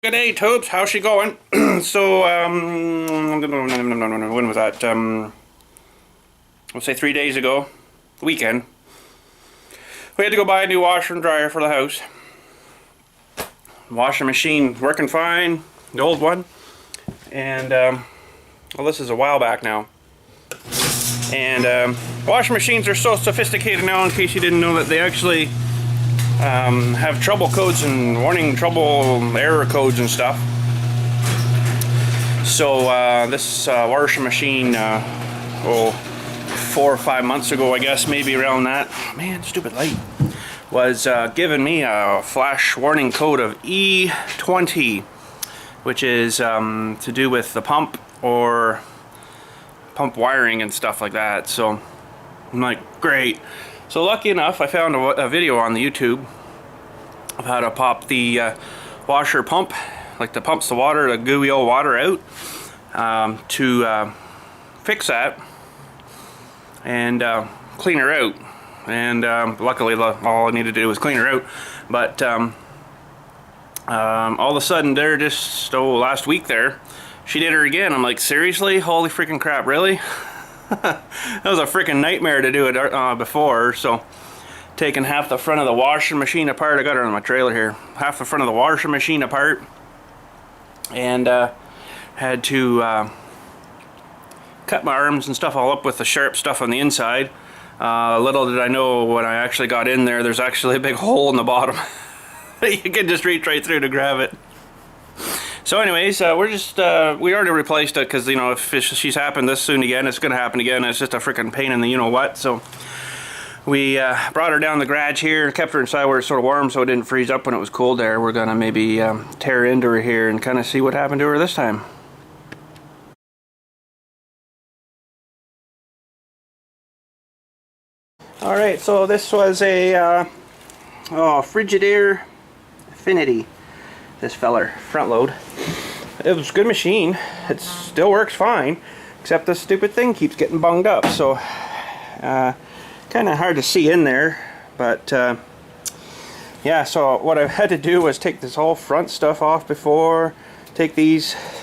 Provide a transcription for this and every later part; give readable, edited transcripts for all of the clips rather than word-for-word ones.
Good day, Tobes. How's she going? So, when was that? Let's say 3 days ago, weekend. We had to go buy a new washer and dryer for the house. Washing machine working fine, the old one. And, well, this is a while back now. And, washing machines are so sophisticated now, in case you didn't know, that they actually have trouble codes and warning trouble error codes and stuff. So this washing machine, 4 or 5 months ago, I guess, maybe around that, man, stupid light, was giving me a flash warning code of E20, which is to do with the pump or pump wiring and stuff like that. So I'm like, great. So lucky enough, I found a video on the YouTube of how to pop the washer pump, like the pumps the water, the gooey old water out, to fix that and clean her out. And luckily, all I needed to do was clean her out. But all of a sudden, there just last week there, she did her again. I'm like, seriously? Holy freaking crap! Really? That was a freaking nightmare to do it before. So taking half the front of the washing machine apart, I got her on my trailer here, half the front of the washing machine apart, and had to cut my arms and stuff all up with the sharp stuff on the inside. Little did I know, when I actually got in there, there's actually a big hole in the bottom. You can just reach right through to grab it. So anyways, we already replaced it, because, you know, if she's happened this soon again, it's going to happen again. It's just a freaking pain in the you-know-what. So we brought her down the garage here, kept her inside where it's sort of warm so it didn't freeze up when it was cold there. We're going to maybe tear into her here and kind of see what happened to her this time. Alright, so this was a Frigidaire Affinity. This feller, front load. It was a good machine. It still works fine, except this stupid thing keeps getting bunged up. So kind of hard to see in there, but yeah, so what I had to do was take this whole front stuff off before, take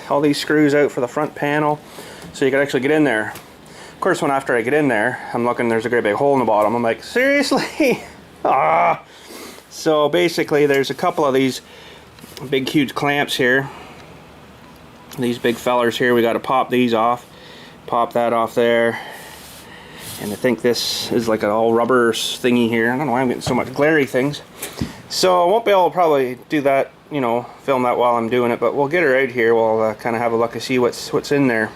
all these screws out for the front panel so you could actually get in there. Of course, after I get in there, I'm looking, there's a great big hole in the bottom. I'm like, seriously? Ah. So basically there's a couple of these big huge clamps here, these big fellers here. We got to pop these off, pop that off there, and I think this is like an all rubber thingy here. I don't know why I'm getting so much glary things, so I won't be able to probably do that, you know, film that while I'm doing it, but we'll get her out here. We'll kind of have a look and see what's in there.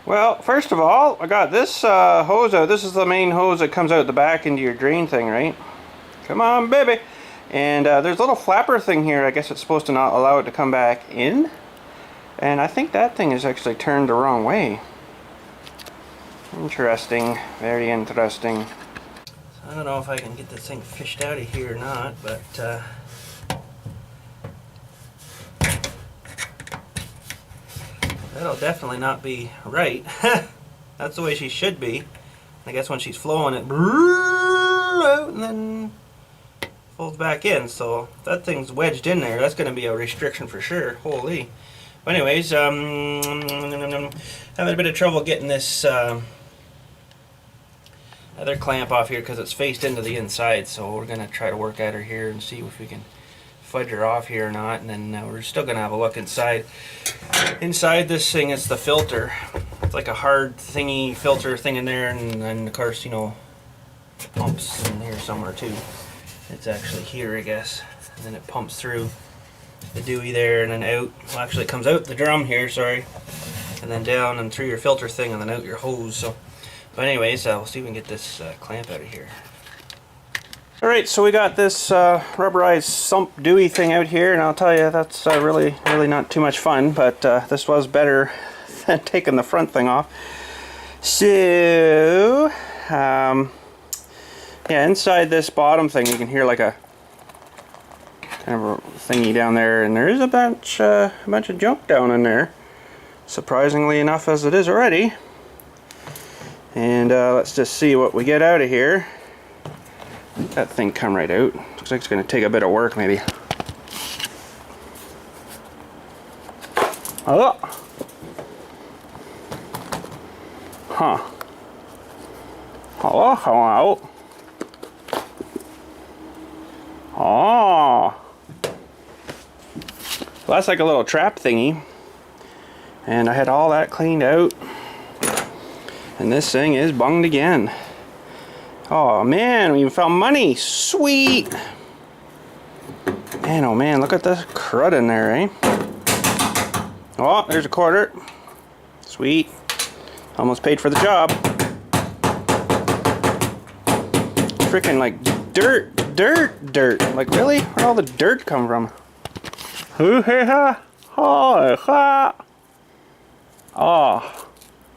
Well, first of all, I got this hose out. This is the main hose that comes out the back into your drain thing, right? Come on, baby. And there's a little flapper thing here. I guess it's supposed to not allow it to come back in. And I think that thing is actually turned the wrong way. Interesting. Very interesting. I don't know if I can get this thing fished out of here or not, but that'll definitely not be right. That's the way she should be. I guess when she's flowing, it out and then folds back in. So if that thing's wedged in there, that's going to be a restriction for sure. Holy. But anyways, having a bit of trouble getting this other clamp off here because it's faced into the inside. So we're going to try to work at her here and see if we can fudge her off here or not. And then we're still going to have a look inside. Inside this thing is the filter. It's like a hard thingy filter thing in there, and then of course, you know, pumps in here somewhere too. It's actually here, I guess, and then it pumps through the dewey there and then out. Well, actually it comes out the drum here, sorry, and then down and through your filter thing and then out your hose. So, but anyways, we'll see if we can get this clamp out of here. Alright, so we got this rubberized sump dewey thing out here, and I'll tell you, that's really not too much fun, but this was better than taking the front thing off. So yeah, inside this bottom thing you can hear like a kind of a thingy down there, and there is a bunch of junk down in there, surprisingly enough as it is already. And let's just see what we get out of here. That thing come right out. Looks like it's going to take a bit of work maybe. Oh. Huh. Oh, hello. Oh. Well, that's like a little trap thingy. And I had all that cleaned out. And this thing is bunged again. Oh man, we even found money. Sweet. Man, oh man, look at this crud in there, eh? Oh, there's a quarter. Sweet. Almost paid for the job. Freaking like dirt. Like really? Where'd all the dirt come from? Oh,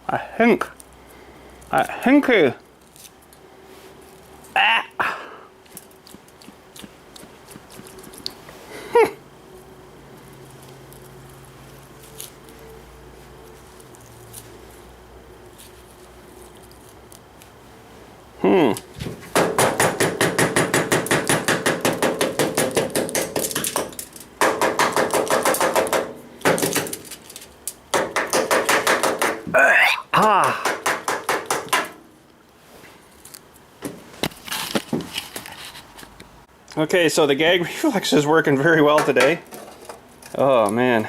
I think. Ah. Okay, so the gag reflex is working very well today. Oh man.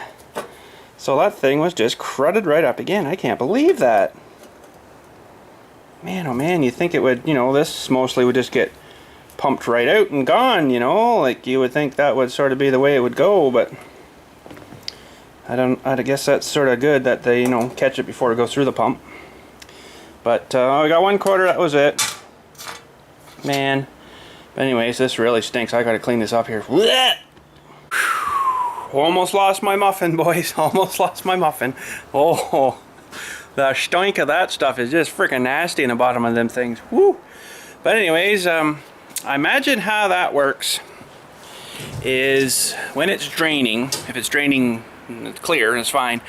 So that thing was just crudded right up again. I can't believe that. Man, oh man, you think it would, you know, this mostly would just get pumped right out and gone, you know? Like you would think that would sort of be the way it would go, but I guess that's sort of good that they, you know, catch it before it goes through the pump. But I got one quarter, that was it. Man. But anyways, this really stinks. I gotta clean this up here. Almost lost my muffin, boys. Almost lost my muffin. Oh, the stink of that stuff is just freaking nasty in the bottom of them things. Woo! But anyways, I imagine how that works is when it's draining, if it's draining clear and it's fine,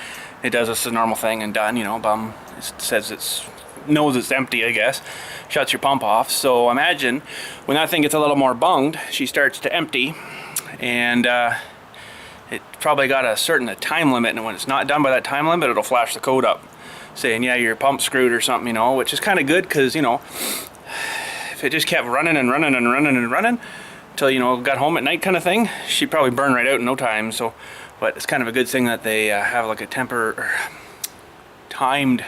it does this a normal thing and done, you know, bum. It says it's knows it's empty, I guess, shuts your pump off. So imagine when that thing gets a little more bunged, she starts to empty, and it probably got a certain time limit, and when it's not done by that time limit, it'll flash the code up saying, yeah, your pump's screwed or something, you know, which is kind of good because, you know, if it just kept running and running and running and running until, you know, got home at night kind of thing, she'd probably burn right out in no time. So, but it's kind of a good thing that they have like a timed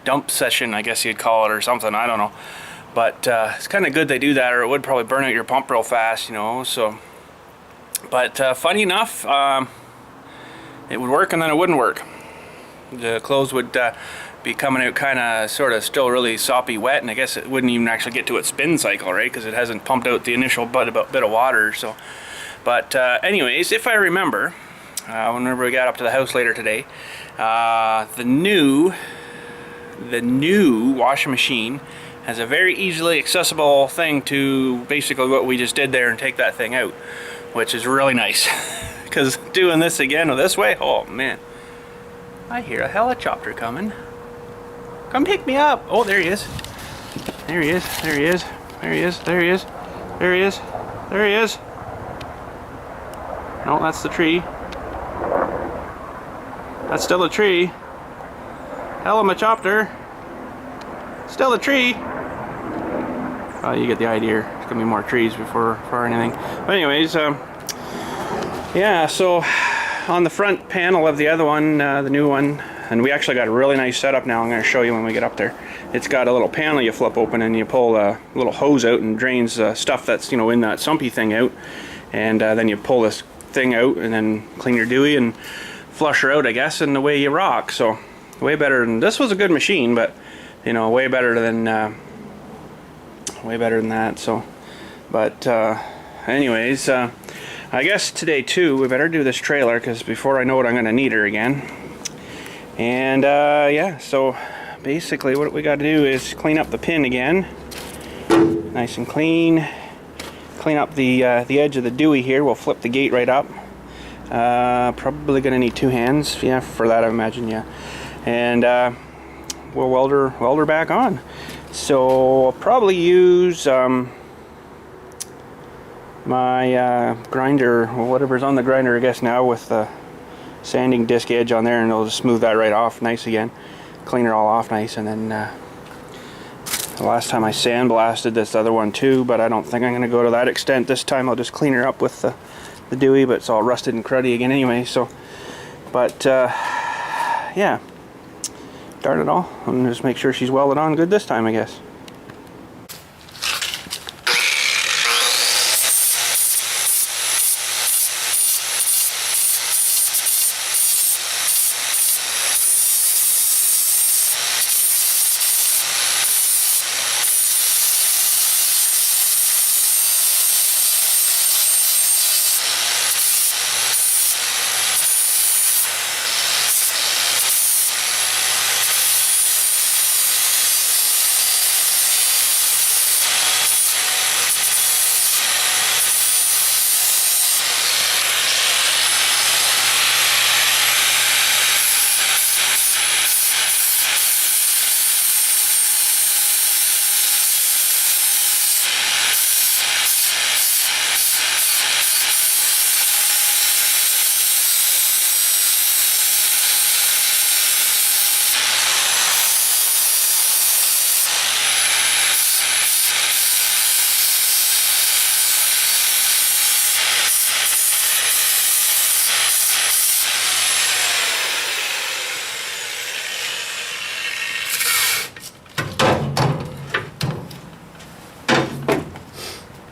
dump session, I guess you'd call it, or something, I don't know. But it's kind of good they do that, or it would probably burn out your pump real fast, you know. So, but funny enough, it would work and then it wouldn't work. The clothes would be coming out kind of sort of still really soppy wet, and I guess it wouldn't even actually get to its spin cycle, right, because it hasn't pumped out the initial bit of water. So, but anyways, if I remember, whenever we got up to the house later today, the new washing machine has a very easily accessible thing to basically what we just did there and take that thing out, which is really nice. Because doing this again this way, oh man, I hear a helicopter coming. Come pick me up. Oh, there he is. There he is. There he is. There he is. There he is. There he is. There he is. No, that's the tree. That's still a tree. Helicopter. Still a tree. You get the idea. There's gonna be more trees before anything. But anyways, yeah. So on the front panel of the other one, the new one, and we actually got a really nice setup now. I'm going to show you when we get up there. It's got a little panel you flip open and you pull a little hose out and drains stuff that's, you know, in that sumpy thing out, and then you pull this thing out and then clean your dewey and flush her out, I guess, and away you rock. So way better than this was a good machine, but you know, way better than that. So, but anyways, I guess today too we better do this trailer, because before I know it I'm gonna need her again. And yeah, so basically what we got to do is clean up the pin again, nice and clean. Clean up the edge of the dewey here. We'll flip the gate right up. Probably gonna need two hands, yeah, for that I imagine, yeah. And we'll weld her back on. So I'll probably use my grinder, or whatever's on the grinder, I guess now, with the sanding disc edge on there, and it'll just smooth that right off nice again, clean it all off nice. And then the last time I sandblasted this other one too, but I don't think I'm going to go to that extent this time. I'll just clean her up with the Dewey, but it's all rusted and cruddy again anyway. So, but yeah, darn it all, I'm gonna just make sure she's welded on good this time, I guess.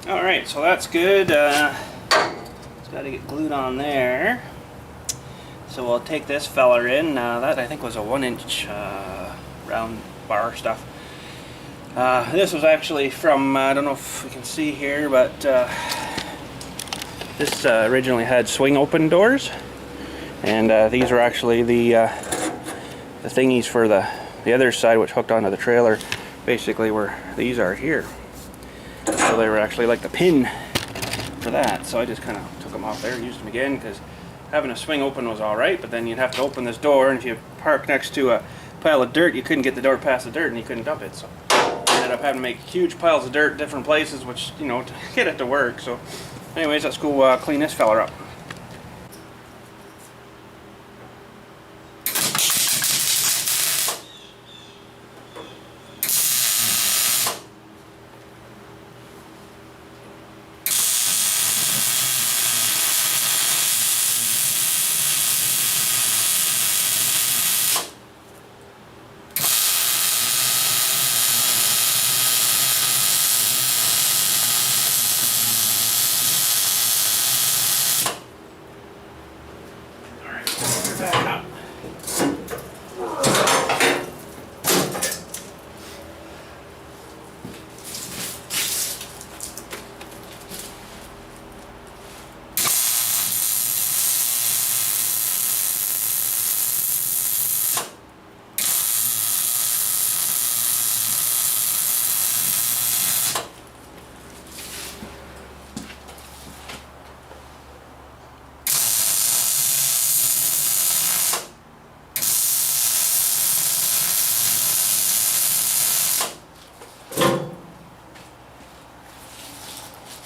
Alright, so that's good. It's got to get glued on there. So we'll take this feller in. That I think was a 1-inch round bar stuff. This was actually from, I don't know if we can see here, but this originally had swing open doors. And these are actually the thingies for the other side, which hooked onto the trailer. Basically where these are here. So they were actually like the pin for that. So I just kind of took them off there and used them again, because having a swing open was alright, but then you'd have to open this door, and if you park next to a pile of dirt, you couldn't get the door past the dirt and you couldn't dump it. So I ended up having to make huge piles of dirt different places, which, you know, to get it to work. So anyways, let's go clean this feller up.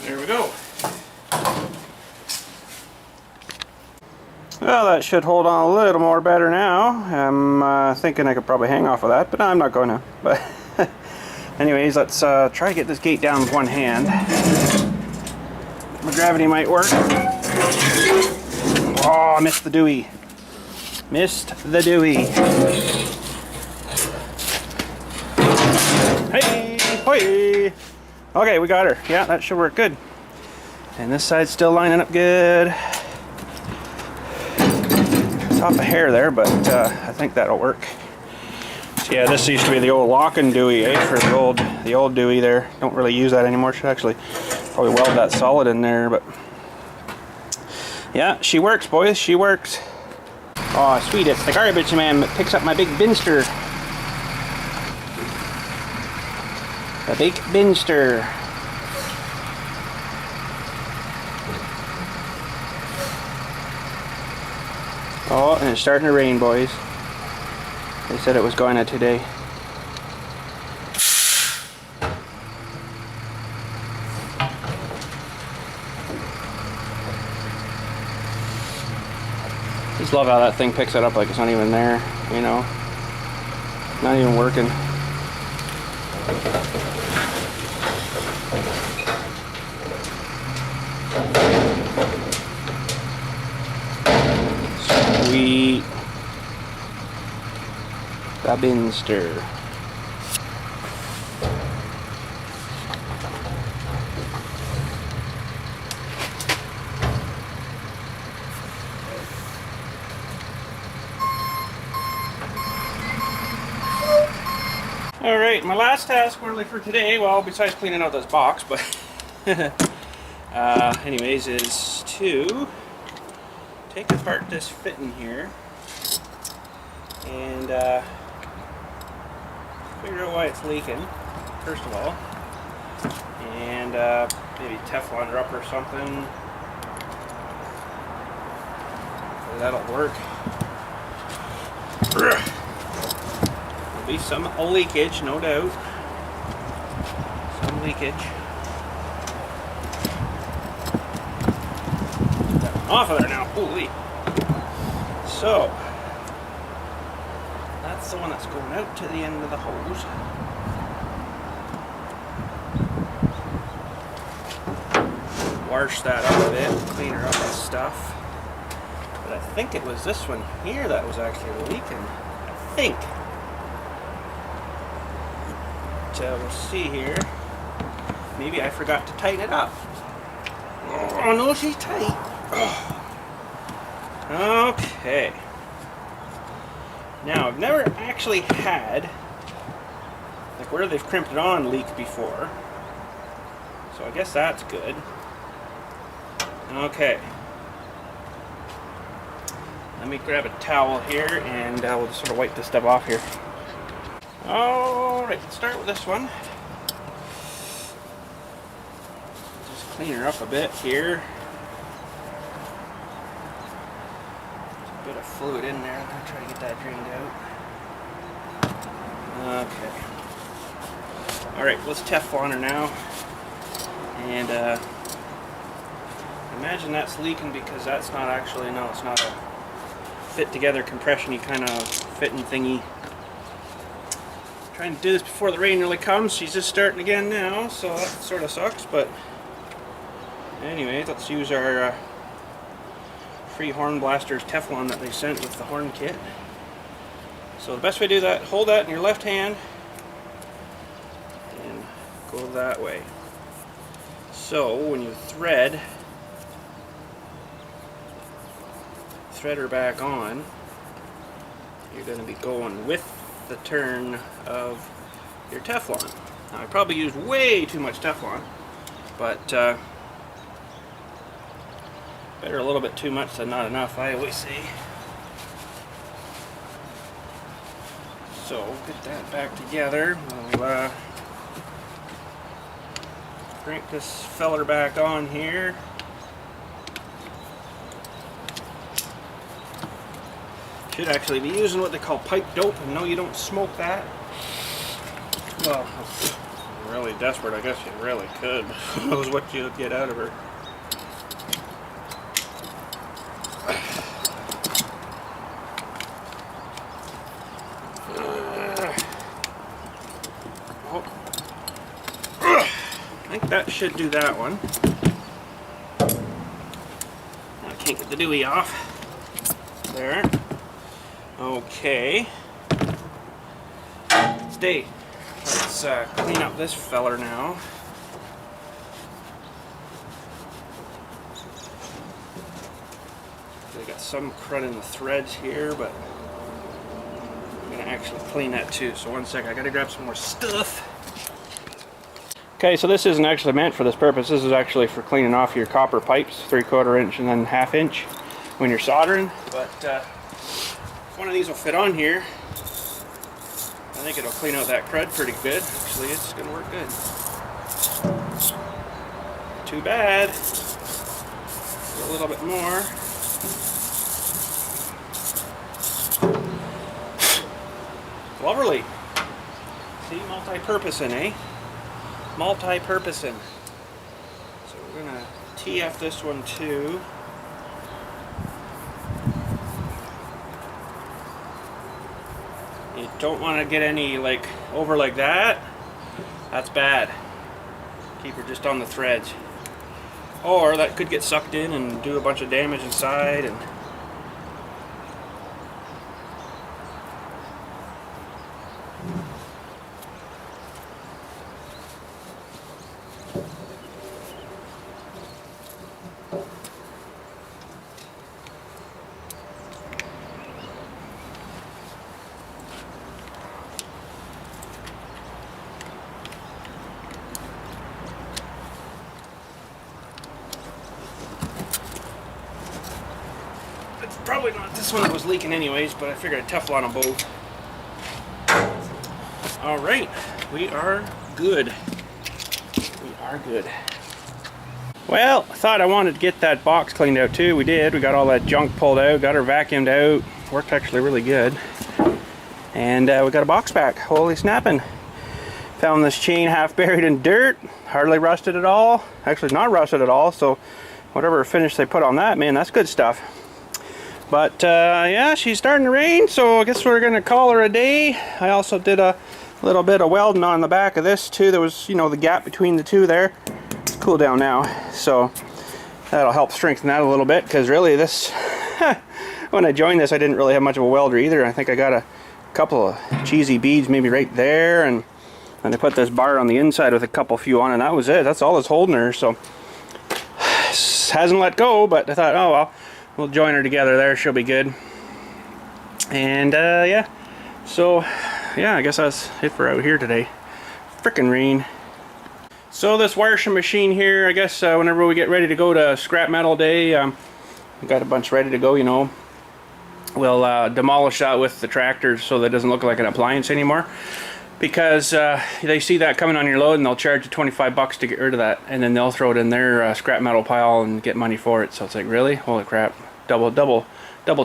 There we go. Well, that should hold on a little more better now. I'm thinking I could probably hang off of that, but I'm not going to. But anyways, let's try to get this gate down with one hand. My gravity might work. Oh, I missed the Dewey. Missed the Dewey. Hey, hoi. Okay, we got her. Yeah, that should work good. And this side's still lining up good. Top a hair there, but I think that'll work. So yeah, this used to be the old locking Dewey, for the old Dewey there. Don't really use that anymore. Should actually probably weld that solid in there, but yeah, she works, boys. She works. Oh, sweet! It's the garbage man that picks up my big binster. The big binster. Oh, and it's starting to rain, boys. They said it was going to today. Just love how that thing picks it up like it's not even there, you know, not even working. Sweet. Robinster. Alright, my last task really for today, well, besides cleaning out this box, but anyways, is to take apart this fitting here and figure out why it's leaking, first of all, and maybe Teflon her up or something. That'll work. There'll be some leakage, no doubt. Some leakage. Get that one off of there now. Holy. So that's the one that's going out to the end of the hose. Wash that up a bit, clean her up and stuff. But I think it was this one here that was actually leaking. I think. So we'll see here. Maybe I forgot to tighten it up. Oh no, she's tight. Okay. Now I've never actually had, like, where they've crimped it on leak before. So I guess that's good. Okay. Let me grab a towel here and we'll just sort of wipe this stuff off here. Alright, let's start with this one. Just clean her up a bit here. There's a bit of fluid in there. I'm going to try to get that drained out. Okay. Alright, let's Teflon her now. And imagine that's leaking because that's not actually, no, it's not a fit together compression-y kind of fitting thingy. Trying to do this before the rain really comes. She's just starting again now, so that sort of sucks, but anyway, let's use our free Horn Blasters Teflon that they sent with the horn kit. So the best way to do that, hold that in your left hand and go that way. So when you thread her back on, you're going to be going with the turn of your Teflon. Now I probably used way too much Teflon, but better a little bit too much than not enough, I always say. So get that back together. We'll crank this feller back on here. Should actually be using what they call pipe dope, and no, you don't smoke that. Well, if you're really desperate, I guess you really could. Who knows what you'd get out of her. I think that should do that one. I can't get the dewey off. There. Okay. Stay. Let's clean up this feller now. I got some crud in the threads here, but I'm gonna actually clean that too. So one sec, I gotta grab some more stuff. Okay, so this isn't actually meant for this purpose. This is actually for cleaning off your copper pipes, 3/4 inch and then 1/2 inch when you're soldering. But if one of these will fit on here, I think it'll clean out that crud pretty good. Actually, it's gonna work good. Too bad. A little bit more. Lovely. See, multi-purposing, eh? Multi-purposing. So we're gonna TF this one too. You don't want to get any like over like that. That's bad. Keep her just on the threads. Or that could get sucked in and do a bunch of damage inside. And probably not this one that was leaking anyways, but I figured I'd Teflon them both. Alright, we are good. We are good. Well, I thought I wanted to get that box cleaned out too. We did. We got all that junk pulled out, got her vacuumed out. Worked actually really good. And we got a box back. Holy snapping. Found this chain half buried in dirt. Hardly rusted at all. Actually not rusted at all, so whatever finish they put on that, man, that's good stuff. But yeah, she's starting to rain, so I guess we're gonna call her a day. I also did a little bit of welding on the back of this too. There was, you know, the gap between the two there. It's cool down now, so that'll help strengthen that a little bit, because really this, when I joined this I didn't really have much of a welder either. I think I got a couple of cheesy beads maybe right there, and I put this bar on the inside with a few on, and that was it. That's all that's holding her, so hasn't let go, but I thought, oh well, we'll join her together there, she'll be good. And yeah, so yeah, I guess that's it for out here today. Frickin' rain. So this washing machine here, I guess whenever we get ready to go to scrap metal day, we got a bunch ready to go, you know. We'll demolish that with the tractor so that it doesn't look like an appliance anymore. Because they see that coming on your load and they'll charge you 25 bucks to get rid of that, and then they'll throw it in their scrap metal pile and get money for it. So it's like, really? Holy crap. Double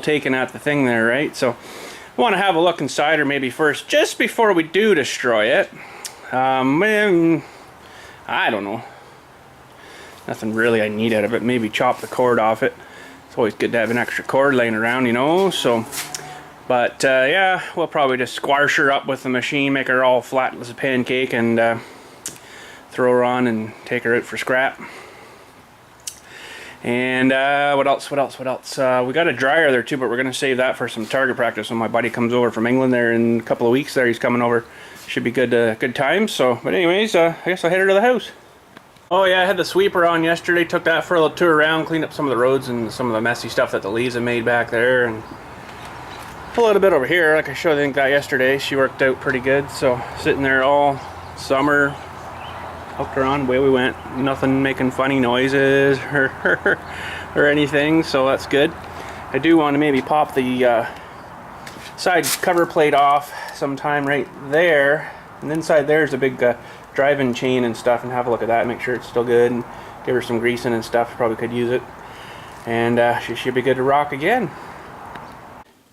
taking out the thing there, right? So I want to have a look inside her maybe first, just before we do destroy it. I don't know. Nothing really I need out of it. Maybe chop the cord off it. It's always good to have an extra cord laying around, you know, so... But yeah, we'll probably just squash her up with the machine, make her all flat as a pancake, and throw her on and take her out for scrap. And what else? We got a dryer there too, but we're going to save that for some target practice when my buddy comes over from England there in a couple of weeks there. He's coming over. Should be good times. So, but anyways, I guess I'll head her to the house. Oh yeah, I had the sweeper on yesterday, took that for a little tour around, cleaned up some of the roads and some of the messy stuff that the leaves have made back there, and a little bit over here, like I showed I think that yesterday. She worked out pretty good, so sitting there all summer, hooked her on, away we went. Nothing making funny noises or anything, so that's good. I do want to maybe pop the side cover plate off sometime right there, and inside there's a big driving chain and stuff, and have a look at that, make sure it's still good, and give her some greasing and stuff. Probably could use it, and she should be good to rock again.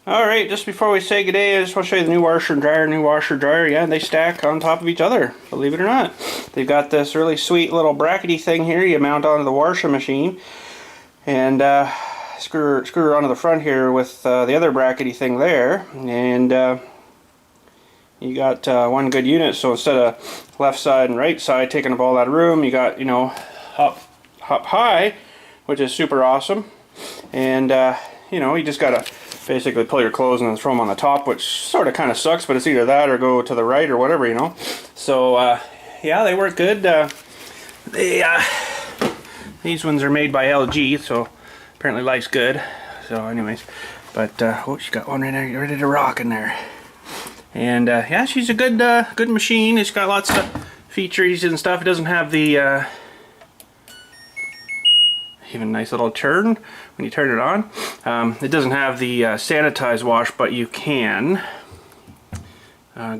Alright, just before we say good day, I just want to show you the new washer and dryer. Yeah, they stack on top of each other, believe it or not. They've got this really sweet little brackety thing here you mount onto the washing machine, and screw her onto the front here with the other brackety thing there, and you got one good unit. So instead of left side and right side taking up all that room, you got, you know, up high, which is super awesome. And you know, you just gotta basically pull your clothes and then throw them on the top, which sort of kind of sucks, but it's either that or go to the right or whatever, you know. So yeah, they work good. These ones are made by LG, so apparently life's good. So anyways, but oh, she got one right there ready to rock in there. And yeah, she's a good machine. It's got lots of features and stuff. It doesn't have the even a nice little turn when you turn it on. It doesn't have the sanitize wash, but you can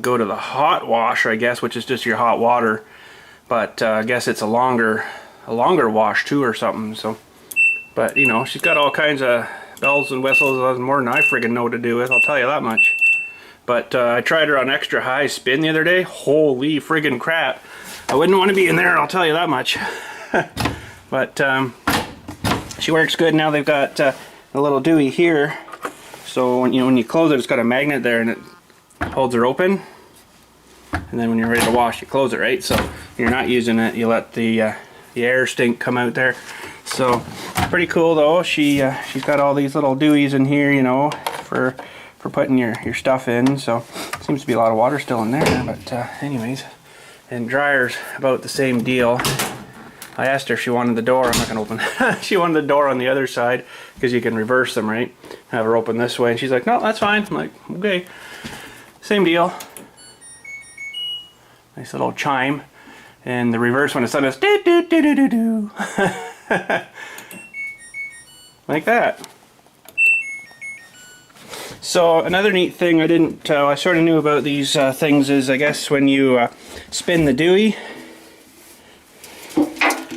go to the hot wash, I guess, which is just your hot water. But I guess it's a longer wash too or something. So, but you know, she's got all kinds of bells and whistles, more than I friggin' know what to do with, I'll tell you that much. But I tried her on extra high spin the other day. Holy friggin' crap. I wouldn't want to be in there, I'll tell you that much. But she works good. Now they've got a little dewey here. So when you close it, it's got a magnet there, and it holds her open, and then when you're ready to wash, you close it, right? So if you're not using it, you let the air stink come out there. So pretty cool though. She's got all these little dewies in here, you know, for putting your stuff in. So seems to be a lot of water still in there, but anyways. And dryer's about the same deal. I asked her if she wanted the door. I'm not gonna open. She wanted the door on the other side because you can reverse them, right? Have her open this way, and she's like, "No, that's fine." I'm like, "Okay." Same deal. Nice little chime, and the reverse one is done is do do do do do do, like that. So another neat thing I sort of knew about these things is, I guess when you spin the dewey.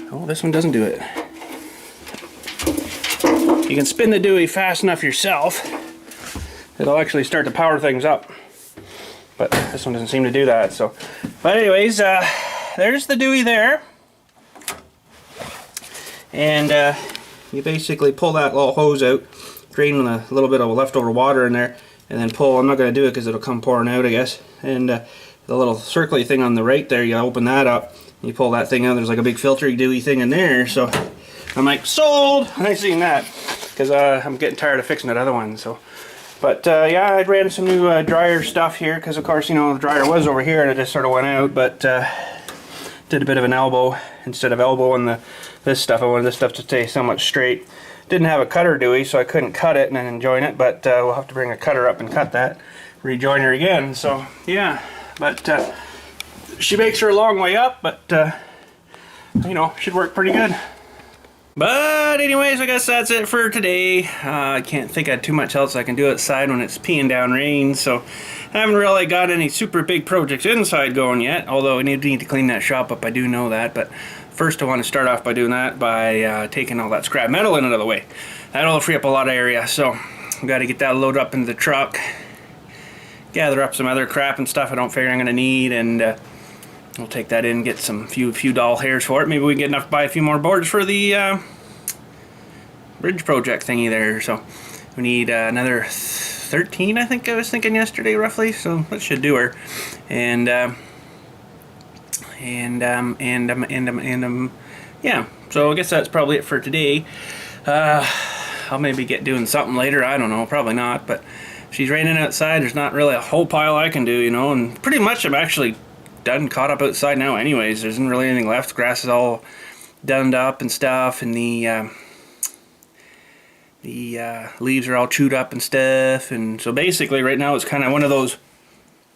Oh, this one doesn't do it. You can spin the dewey fast enough yourself, it'll actually start to power things up. But this one doesn't seem to do that. So, but anyways, there's the dewey there, and you basically pull that little hose out, drain a little bit of leftover water in there, and then pull. I'm not going to do it because it'll come pouring out, I guess. And the little circly thing on the right there, you open that up, you pull that thing out. There's like a big filtery dewy thing in there. So I'm like, sold! I seen that because I'm getting tired of fixing that other one. So. But yeah, I ran some new dryer stuff here because, of course, you know, the dryer was over here and it just sort of went out. But did a bit of an elbow instead of elbowing this stuff. I wanted this stuff to stay somewhat straight. Didn't have a cutter dewey, so I couldn't cut it and then join it. But we'll have to bring a cutter up and cut that, rejoin her again. So yeah, but she makes her a long way up, but you know, should work pretty good. But anyways, I guess that's it for today. I can't think of too much else I can do outside when it's peeing down rain, so I haven't really got any super big projects inside going yet, although I need to clean that shop up, I do know that. But first I want to start off by doing that by taking all that scrap metal in out of the way. That'll free up a lot of area, so I've got to get that loaded up into the truck, gather up some other crap and stuff I don't figure I'm going to need, and we'll take that in, get some few doll hairs for it. Maybe we can get enough to buy a few more boards for the bridge project thingy there. So we need another 13, I think I was thinking yesterday, roughly. So that should do her. And yeah. So I guess that's probably it for today. I'll maybe get doing something later. I don't know. Probably not. But if she's raining outside, there's not really a whole pile I can do, you know. And pretty much I'm actually done, caught up outside now anyways. There isn't really anything left. Grass is all done up and stuff, and the leaves are all chewed up and stuff. And so basically right now it's kind of one of those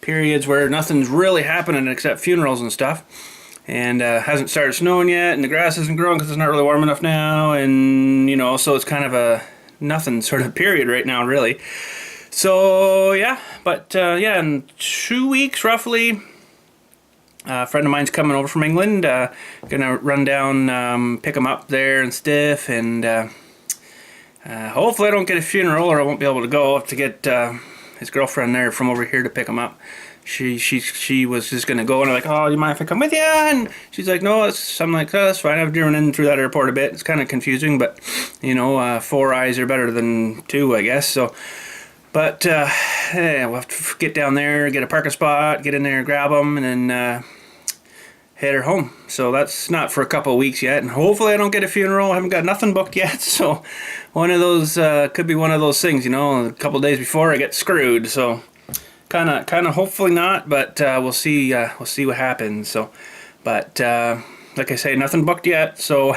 periods where nothing's really happening except funerals and stuff, and hasn't started snowing yet, and the grass isn't growing because it's not really warm enough now, and you know, so it's kind of a nothing sort of period right now, really. So yeah, but yeah, in 2 weeks roughly, a friend of mine's coming over from England. Gonna run down, pick him up there and stuff, and hopefully I don't get a funeral, or I won't be able to go. I'll have to get his girlfriend there from over here to pick him up. She was just gonna go, and I'm like, "Oh, do you mind if I come with you?" And she's like, "No." I'm like, "Oh, that's fine." I've driven in through that airport a bit. It's kind of confusing, but you know, 4 eyes are better than 2, I guess. So. But yeah, we'll have to get down there, get a parking spot, get in there, grab them, and then head her home. So that's not for a couple of weeks yet, and hopefully I don't get a funeral. I haven't got nothing booked yet, so one of those could be one of those things, you know. A couple of days before I get screwed, so kind of hopefully not, but we'll see. We'll see what happens. So, but like I say, nothing booked yet. So,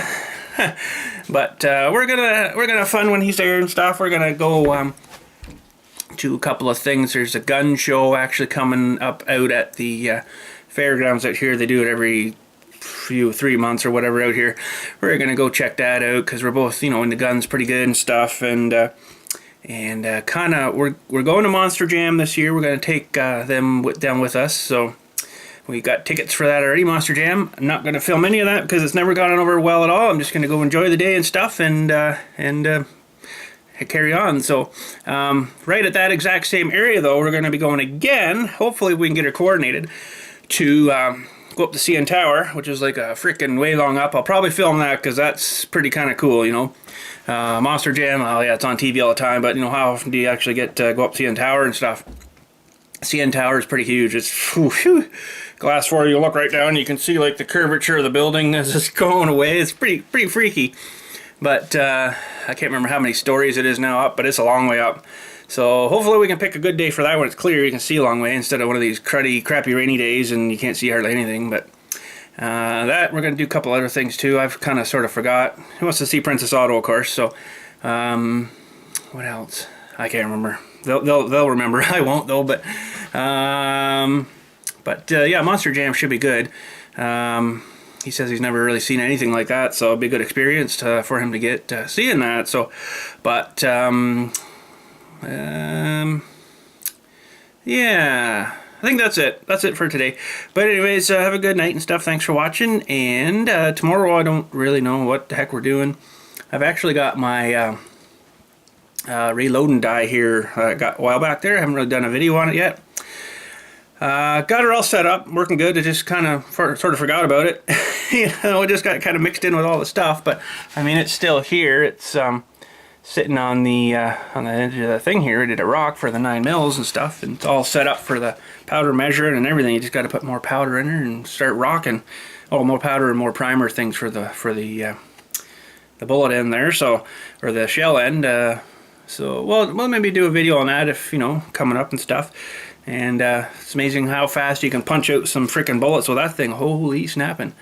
but we're gonna have fun when he's there and stuff. We're gonna go. To a couple of things. There's a gun show actually coming up out at the fairgrounds out here. They do it every 3 months or whatever out here. We're gonna go check that out because we're both, you know, into guns pretty good and stuff. And kind of we're going to Monster Jam this year. We're gonna take them down with us. So we got tickets for that already. Monster Jam. I'm not gonna film any of that because it's never gone over well at all. I'm just gonna go enjoy the day and stuff, and carry on. So right at that exact same area though, we're going to be going again. Hopefully we can get her coordinated to go up the CN Tower, which is like a freaking way long up. I'll probably film that because that's pretty kind of cool, you know. Monster Jam, oh yeah, it's on TV all the time, but you know, how often do you actually get to go up CN Tower and stuff? CN tower is pretty huge. It's whew, glass floor. You look right down, you can see like the curvature of the building as it's going away. It's pretty freaky. But I can't remember how many stories it is now up, but it's a long way up. So hopefully we can pick a good day for that when it's clear. You can see a long way instead of one of these crappy rainy days and you can't see hardly anything. But that we're gonna do a couple other things too. I've kind of sort of forgot. He wants to see Princess Auto, of course. So what else? I can't remember. They'll remember. I won't though. But yeah, Monster Jam should be good. He says he's never really seen anything like that, so it'll be a good experience for him to get seeing that. So, but yeah, I think that's it. That's it for today. But anyways, have a good night and stuff. Thanks for watching. And tomorrow I don't really know what the heck we're doing. I've actually got my reloading die here. I got a while back there. I haven't really done a video on it yet. Got it all set up, working good. I just kind of sort of forgot about it. You know, it just got kind of mixed in with all the stuff. But I mean, it's still here. It's sitting on the edge of the thing here. I did a rock for the 9mm and stuff, and it's all set up for the powder measuring and everything. You just got to put more powder in there and start rocking. Oh, more powder and more primer things for the bullet end there. So, or the shell end. So we'll maybe do a video on that if, you know, coming up and stuff. And it's amazing how fast you can punch out some freaking bullets with that thing. Holy snapping.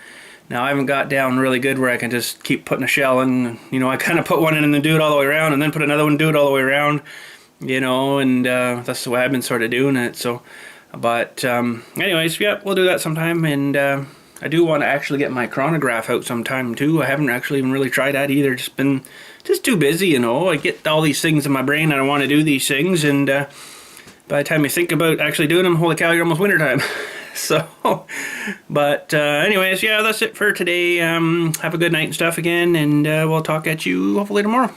Now I haven't got down really good where I can just keep putting a shell in. You know, I kind of put one in and then do it all the way around and then put another one and do it all the way around. You know, and that's the way I've been sort of doing it. So, but anyways, yeah, we'll do that sometime. And I do want to actually get my chronograph out sometime too. I haven't actually even really tried that either. Just been too busy, you know. I get all these things in my brain and I want to do these things, and by the time you think about actually doing them, holy cow, you're almost wintertime. So, but anyways, yeah, that's it for today. Have a good night and stuff again, and we'll talk at you hopefully tomorrow.